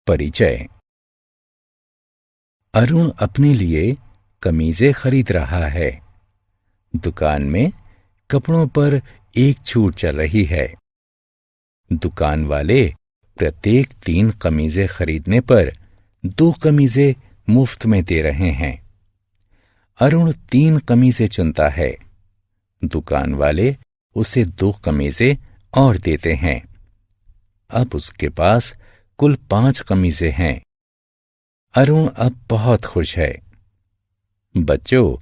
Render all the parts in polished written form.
परिचय। अरुण अपने लिए कमीजें खरीद रहा है। दुकान में कपड़ों पर एक छूट चल रही है। दुकान वाले प्रत्येक 3 कमीजें खरीदने पर 2 कमीजें मुफ्त में दे रहे हैं। अरुण 3 कमीजें चुनता है। दुकान वाले उसे 2 कमीजें और देते हैं। अब उसके पास कुल 5 कमीजें हैं। अरुण अब बहुत खुश है। बच्चों,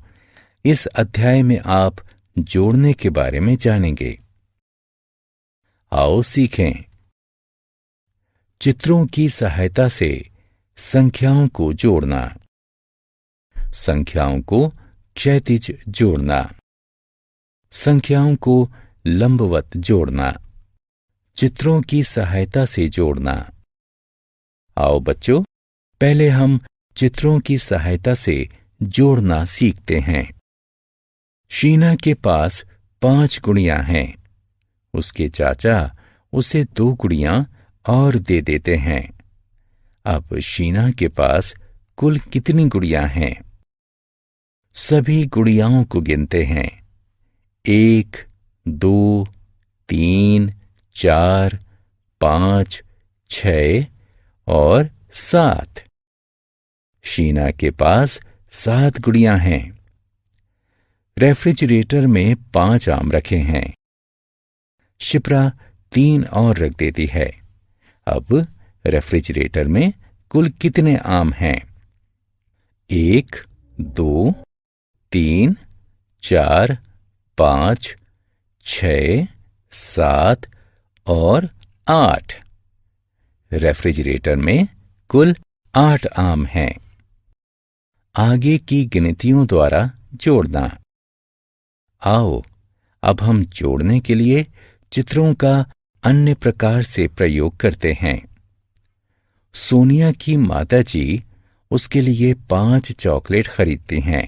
इस अध्याय में आप जोड़ने के बारे में जानेंगे। आओ सीखें। चित्रों की सहायता से संख्याओं को जोड़ना। संख्याओं को क्षैतिज जोड़ना। संख्याओं को लंबवत जोड़ना। चित्रों की सहायता से जोड़ना। आओ बच्चों, पहले हम चित्रों की सहायता से जोड़ना सीखते हैं। शीना के पास 5 गुड़ियां हैं। उसके चाचा उसे 2 गुड़ियां और दे देते हैं। अब शीना के पास कुल कितनी गुड़ियां हैं? सभी गुड़ियाओं को गिनते हैं। 1, 2, 3, 4, 5, 6 और 7। शीना के पास 7 गुड़ियां हैं। रेफ्रिजरेटर में 5 आम रखे हैं। शिप्रा 3 और रख देती है। अब रेफ्रिजरेटर में कुल कितने आम हैं? 1, 2, 3, 4, 5, 6, 7 और 8। रेफ्रिजरेटर में कुल 8 आम हैं। आगे की गिनतियों द्वारा जोड़ना। आओ, अब हम जोड़ने के लिए चित्रों का अन्य प्रकार से प्रयोग करते हैं। सोनिया की माताजी उसके लिए 5 चॉकलेट खरीदती हैं।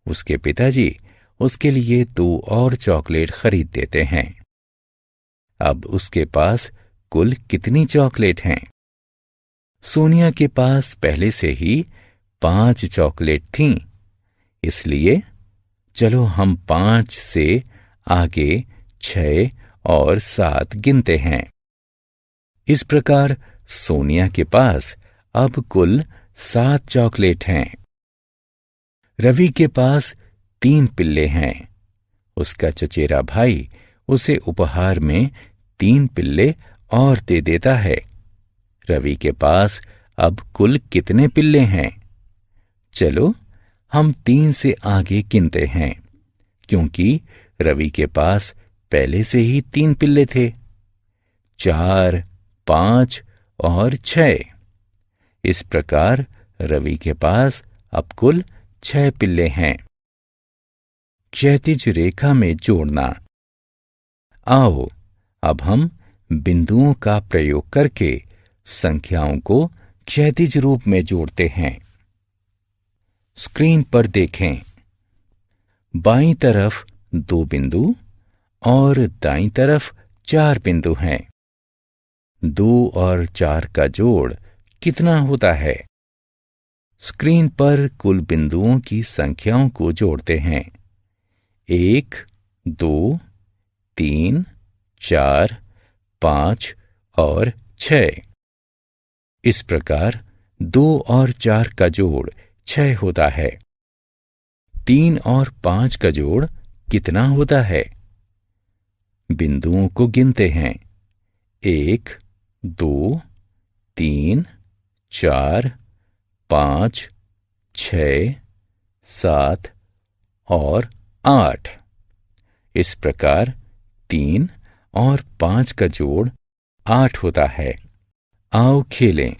उसके पिताजी उसके लिए 2 और चॉकलेट खरीद देते हैं। अब उसके पास कुल कितनी चॉकलेट हैं? सोनिया के पास पहले से ही 5 चॉकलेट थीं, इसलिए चलो हम 5 से आगे 6 और 7 गिनते हैं। इस प्रकार सोनिया के पास अब कुल 7 चॉकलेट हैं। रवि के पास 3 पिल्ले हैं। उसका चचेरा भाई उसे उपहार में 3 पिल्ले और दे देता है। रवि के पास अब कुल कितने पिल्ले हैं? चलो हम 3 से आगे गिनते हैं, क्योंकि रवि के पास पहले से ही 3 पिल्ले थे। 4, 5 और 6। इस प्रकार रवि के पास अब कुल 6 पिल्ले हैं। क्षैतिज रेखा में जोड़ना। आओ, अब हम बिंदुओं का प्रयोग करके संख्याओं को क्षैतिज रूप में जोड़ते हैं। स्क्रीन पर देखें। बाईं तरफ 2 बिंदु और दाईं तरफ 4 बिंदु हैं। 2 और 4 का जोड़ कितना होता है? स्क्रीन पर कुल बिंदुओं की संख्याओं को जोड़ते हैं। 1, 2, 3, 4, 5 और 6। इस प्रकार 2 और 4 का जोड़ 6 होता है। 3 और 5 का जोड़ कितना होता है? बिंदुओं को गिनते हैं। 1, 2, 3, 4, 5, 6, 7 और 8। इस प्रकार 3 और 5 का जोड़ 8 होता है। आओ खेलें।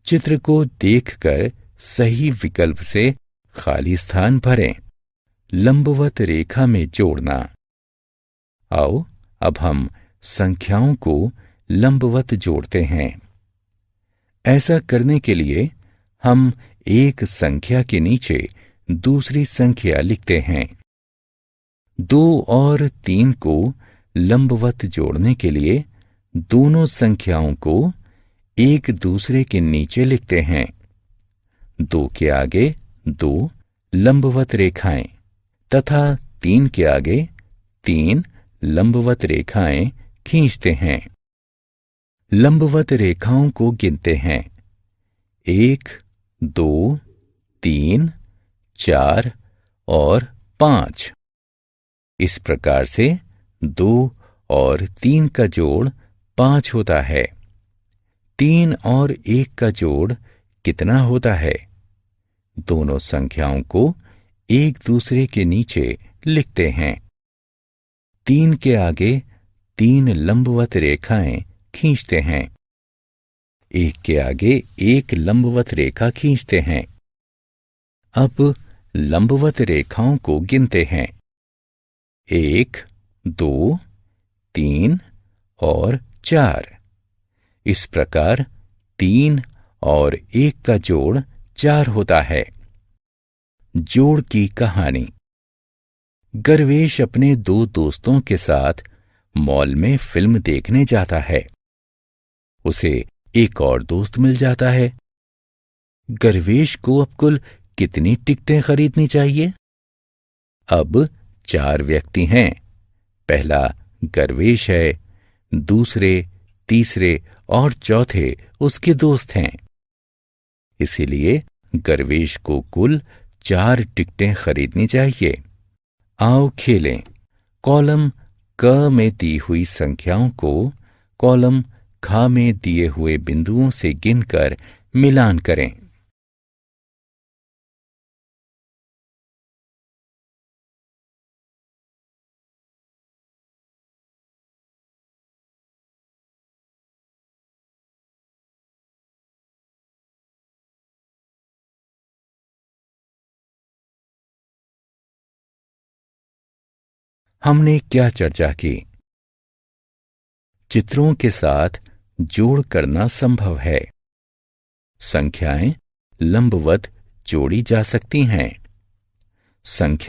चित्र को देखकर सही विकल्प से खाली स्थान भरें। लंबवत रेखा में जोड़ना। आओ, अब हम संख्याओं को लंबवत जोड़ते हैं। ऐसा करने के लिए हम एक संख्या के नीचे दूसरी संख्या लिखते हैं। 2 और 3 को लंबवत जोड़ने के लिए दोनों संख्याओं को एक दूसरे के नीचे लिखते हैं। 2 के आगे 2 लंबवत रेखाएं तथा 3 के आगे 3 लंबवत रेखाएं खींचते हैं। लंबवत रेखाओं को गिनते हैं। 1, 2, 3, 4 और 5। इस प्रकार से 2 और 3 का जोड़ 5 होता है। 3 और 1 का जोड़ कितना होता है? दोनों संख्याओं को एक दूसरे के नीचे लिखते हैं। 3 के आगे 3 लंबवत रेखाएं खींचते हैं। 1 के आगे 1 लंबवत रेखा खींचते हैं। अब लंबवत रेखाओं को गिनते हैं। 1, 2, 3 और 4। इस प्रकार 3 और 1 का जोड़ 4 होता है। जोड़ की कहानी। गर्वेश अपने 2 दोस्तों के साथ मॉल में फिल्म देखने जाता है। उसे एक और दोस्त मिल जाता है। गर्वेश को अब कुल कितनी टिकटें खरीदनी चाहिए? अब 4 व्यक्ति हैं। पहला गर्वेश है, दूसरे, तीसरे और चौथे उसके दोस्त हैं। इसीलिए गर्वेश को कुल 4 टिकटें खरीदनी चाहिए। आओ खेलें। कॉलम क में दी हुई संख्याओं को कॉलम ख में दिए हुए बिंदुओं से गिनकर मिलान करें। हमने क्या चर्चा की? चित्रों के साथ जोड़ करना संभव है। संख्याएं लंबवत जोड़ी जा सकती हैं। संख्या